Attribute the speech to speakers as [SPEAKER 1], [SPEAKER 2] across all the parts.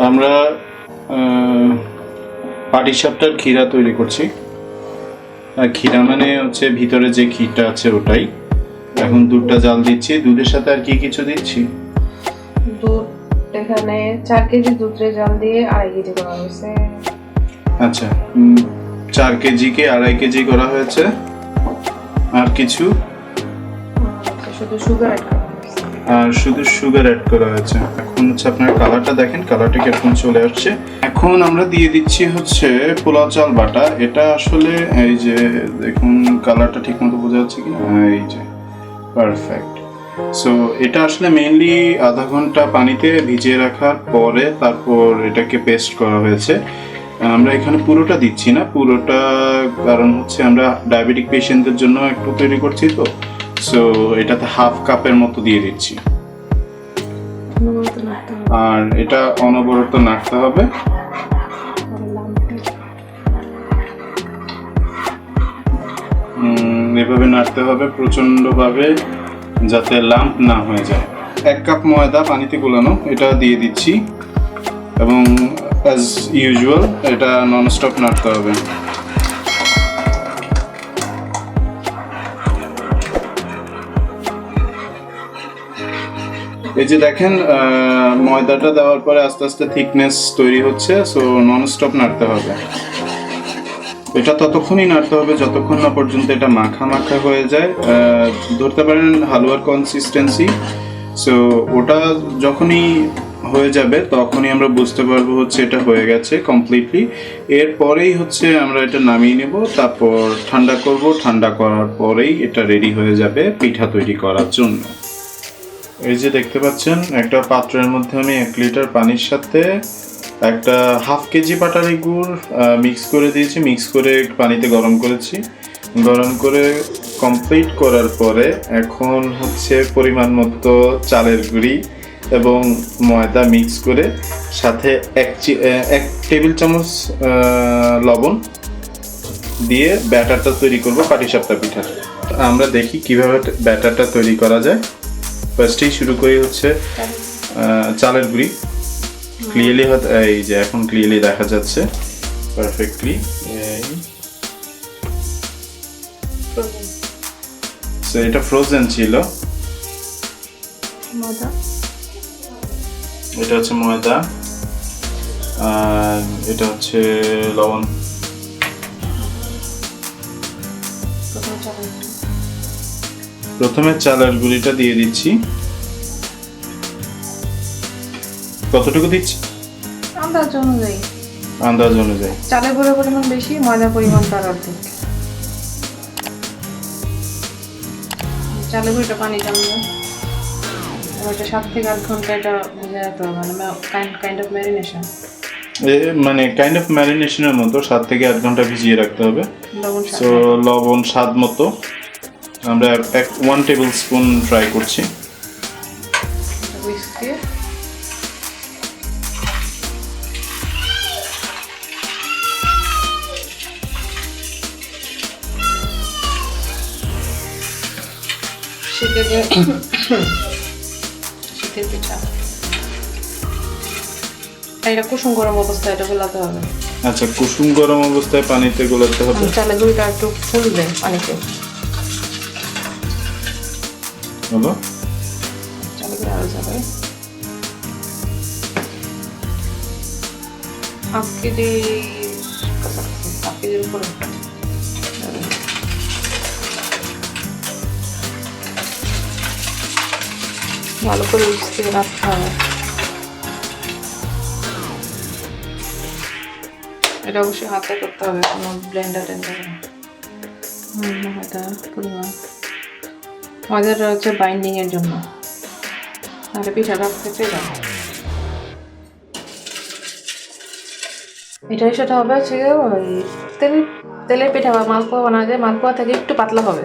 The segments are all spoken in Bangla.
[SPEAKER 1] আমরা পাটিসাপটার ক্ষীরা তৈরি করছি। ক্ষীরা মানে হচ্ছে ভিতরে যে ক্ষীরটা আছে ওটাই। এখন দুধটা জাল দিচ্ছি। দুধের সাথে আর কি কিছু দিচ্ছি?
[SPEAKER 2] দুধ এখানে 4 কেজি দুধে জাল দিয়ে 2.5 কেজি করা হয়েছে।
[SPEAKER 1] আচ্ছা, 4 কেজিকে 2.5 কেজি করা হয়েছে। আর কিছু?
[SPEAKER 2] শুধু সুগার অ্যাড করা হয়েছে।
[SPEAKER 1] আর শুধু সুগার অ্যাড করা হয়েছে। এখন হচ্ছে আপনার কালারটা দেখেন, কালারটা কিরকম চলে আসছে। এখন আমরা দিয়ে দিচ্ছি হচ্ছে পোলাও চাল বাটা। এটা আসলে এই যে দেখুন কালারটা ঠিক মতো বোঝা যাচ্ছে কিনা, এই যে পারফেক্ট। সো এটা আসলে মেইনলি আধা ঘন্টা পানিতে ভিজিয়ে রাখার পরে তারপর এটাকে পেস্ট করা হয়েছে। আমরা এখানে পুরোটা দিচ্ছি না, পুরোটা কারণ হচ্ছে আমরা ডায়াবেটিক পেশেন্টদের জন্য একটু তৈরি করছি, তো সো এটাতে হাফ কাপের মতো দিয়ে দিচ্ছি। আর এটা অনবরত নাড়তে হবে। এভাবে নাড়তে হবে প্রচন্ডভাবে, যাতে লাম্প না হয়ে যায়। 1 কাপ ময়দা পানিতে গোলানো, এটা দিয়ে দিচ্ছি এবং অ্যাজ ইউজুয়াল এটা ননস্টপ নাড়তে হবে। এই যে দেখেন ময়দাটা দেওয়ার পরে আস্তে আস্তে থিকনেস তৈরি হচ্ছে, সো ননস্টপ নাড়তে হবে। এটা ততক্ষণই নাড়তে হবে যতক্ষণ না পর্যন্ত এটা মাখা মাখা হয়ে যায়। ধরতে পারেন হালুয়ার কনসিস্টেন্সি। সো ওটা যখনই হয়ে যাবে তখনই আমরা বুঝতে পারবো হচ্ছে এটা হয়ে গেছে কমপ্লিটলি। এরপরেই হচ্ছে আমরা এটা নামিয়ে নেব, তারপর ঠান্ডা করব। ঠান্ডা করার পরেই এটা রেডি হয়ে যাবে পিঠা তৈরি করার জন্য। এই যে দেখতে পাচ্ছেন একটা পাত্রের মধ্যে আমি 1 লিটার পানির সাথে একটা হাফ কেজি পাটালি গুড় মিক্স করে দিয়েছি। মিক্স করে পানিতে গরম করেছি। গরম করে কমপ্লিট করার পরে এখন হচ্ছে পরিমাণ মতো চালের গুঁড়ি এবং ময়দা মিক্স করে সাথে 1 টেবিল চামচ লবণ দিয়ে ব্যাটারটা তৈরি করব পাটিসাপটা পিঠার। আমরা দেখি কিভাবে ব্যাটারটা তৈরি করা যায়। ফার্স্টেই শুরু করি হচ্ছে চালের গুঁড়ি। ক্লিয়ারলি এই যে এখন ক্লিয়ারলি দেখা যাচ্ছে পারফেক্টলি। সো এটা ফ্রোজেন ছিল। এটা হচ্ছে ময়দা আর এটা হচ্ছে লবণ। প্রথমে চালের গুঁড়িটা দিয়ে দিচ্ছি। কতটুকু দিচ্ছি?
[SPEAKER 2] আন্দাজ অনুযায়ী।
[SPEAKER 1] আন্দাজ অনুযায়ী।
[SPEAKER 2] চালের গুঁড়োর পরিমাণ বেশি, ময়দার পরিমাণ তার অর্ধেক। চালের গুঁড়োটা পানি টানবে, ওটা 7 থেকে 8 ঘন্টা এটা ভিজিয়ে রাখতে হবে, মানে কাইন্ড অফ ম্যারিনেশন।
[SPEAKER 1] মানে কাইন্ড অফ ম্যারিনেশনের মতো 7 থেকে 8 ঘন্টা ভিজিয়ে রাখতে হবে। সো লবণ স্বাদ মতো আমরা 1 টেবিল স্পুন ট্রাই করছি।
[SPEAKER 2] শীতের পিঠা এটা কুসুম গরম অবস্থায় এটা গোলাতে হবে।
[SPEAKER 1] আচ্ছা, কুসুম গরম অবস্থায় পানিতে গোলাতে হবে।
[SPEAKER 2] চালের গুঁড়িটা একটু ফুলবে পানিতে।
[SPEAKER 1] হলো
[SPEAKER 2] চালের গুঁড়ি আরো যাবে। হাফ কেজির উপরে ভালো করে মিশিয়ে রাখতে হবে। এটা অবশ্যই হাতে করতে হবে, কোনো ব্লেন্ডার ময়দা পরিমাণ। ময়দাটা হচ্ছে বাইন্ডিং এর জন্য, তাহলে পিঠাটা খেতে যাবে। এটাই সেটা হবে হচ্ছে ওই তেলের পিঠা বা মালপোয়া বানানো যায়। মালপোয়া থেকে একটু পাতলা হবে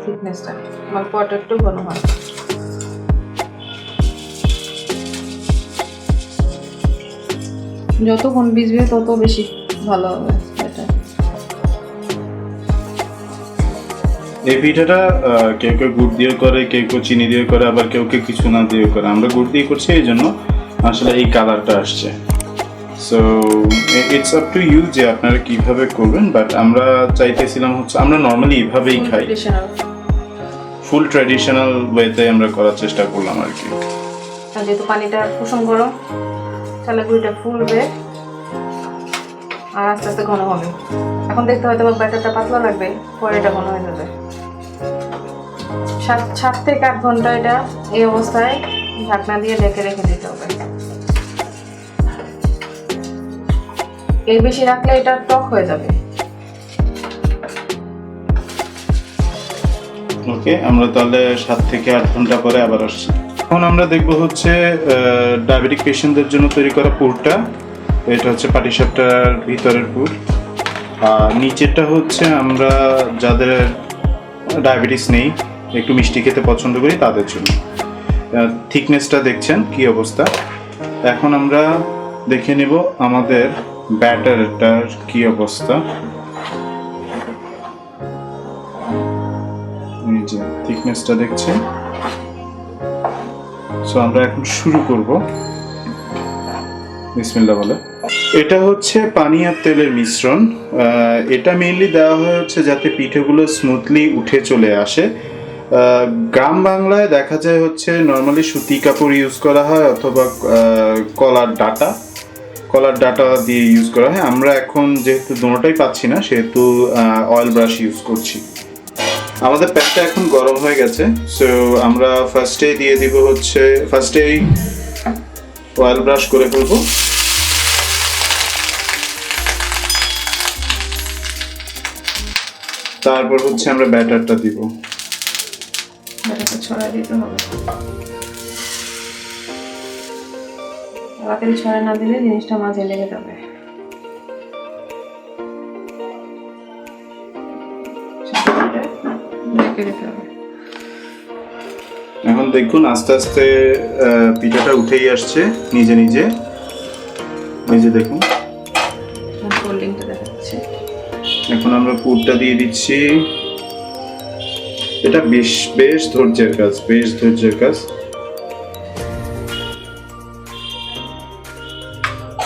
[SPEAKER 2] থিকনেসটা, মালপোয়াটা একটু ঘন হয়। যতক্ষণ ভিজবে তত বেশি ভালো হবে এটা।
[SPEAKER 1] এই পিঠাটা কেউ কেউ গুড় দিয়ে করে, কেউ কেউ চিনি দিয়ে করে, আবার কেউ কেউ কিছু না দিয়ে করে। আমরা গুড় দিয়ে করছি, এই জন্য আসলে এই কালারটা আসছে। So it's up to you যে আপনারা কিভাবে করবেন, বাট আমরা চাইতেছিলাম হচ্ছে আমরা নর্মালি এইভাবেই খাই, ফুল ট্র্যাডিশনাল ওয়েতে আমরা করার চেষ্টা করলাম আর কি।
[SPEAKER 2] যেহেতু পানিটা কুসুম গরম, চালের গুঁড়িটা ফুলবে আর আস্তে আস্তে ঘন হবে। এখন দেখতে হয়তো ব্যাটারটা পাতলা লাগবে, পরে এটা ঘন হয়ে যাবে। 7 থেকে 8 ঘন্টা এটা এই অবস্থায় ঢাকনা দিয়ে ঢেকে রেখে দিতে হবে। এর বেশি রাখলে এটা টক হয়ে যাবে।
[SPEAKER 1] ওকে, আমরা তাহলে 7 থেকে 8 ঘন্টা পরে আবার আসছি। এখন আমরা দেখবো হচ্ছে ডায়াবেটিক পেশেন্টদের জন্য তৈরি করা পুরটা। এটা হচ্ছে পাটিসাপটার ভিতরের পুর, আর নিচেরটা হচ্ছে আমরা যাদের ডায়াবেটিস নেই, একটু মিষ্টি খেতে পছন্দ করি তাদের জন্য। থিকনেসটা দেখছেন কি অবস্থা। এখন আমরা দেখে নেব আমাদের ব্যাটারটার কি অবস্থা। এই যে থিকনেসটা দেখছেন। সো আমরা এখন শুরু করব। বিসমিল্লাহ বলে। এটা হচ্ছে পানি আর তেলের মিশ্রণ। এটা মেইনলি দেওয়া হয় হচ্ছে যাতে পিঠেগুলো স্মুথলি উঠে চলে আসে। গ্রাম বাংলায় দেখা যায় হচ্ছে নর্মালি সুতি কাপড় ইউজ করা হয়, অথবা কলার ডাটা দিয়ে ইউজ করা হয়। আমরা এখন যেহেতু দুটোটাই পাচ্ছি না, সেহেতু অয়েল ব্রাশ ইউজ করছি। আমাদের প্যানটা এখন গরম হয়ে গেছে। সো আমরা ফার্স্টেই দিয়ে দিব হচ্ছে, ফার্স্টেই অয়েল ব্রাশ করে ফেলবো। তারপর হচ্ছে আমরা ব্যাটারটা দিব।
[SPEAKER 2] ব্যাটারটা ছড়াই দিতে হবে। তাড়াতাড়ি ছড়াই না দিলে জিনিসটা মাঝে লেগে যাবে।
[SPEAKER 1] এখন দেখুন আস্তে আস্তে পিঠাটা উঠেই আসছে নিজে নিজে। নিজে দেখুন,
[SPEAKER 2] ফোল্ডিংটা দেখাচ্ছে।
[SPEAKER 1] এখন আমরা পুরটা দিয়ে দিচ্ছি। এটা বেশ ধৈর্যের কাজ, বেশ ধৈর্যের কাজ।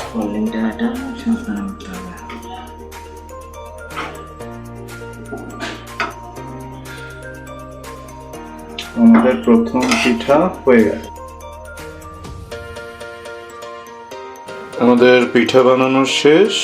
[SPEAKER 2] ফোল্ডিংটা এটা সাবধানে করতে হবে।
[SPEAKER 1] আমাদের প্রথম পিঠা হয়ে গেল। আমাদের পিঠা বানানো শেষ।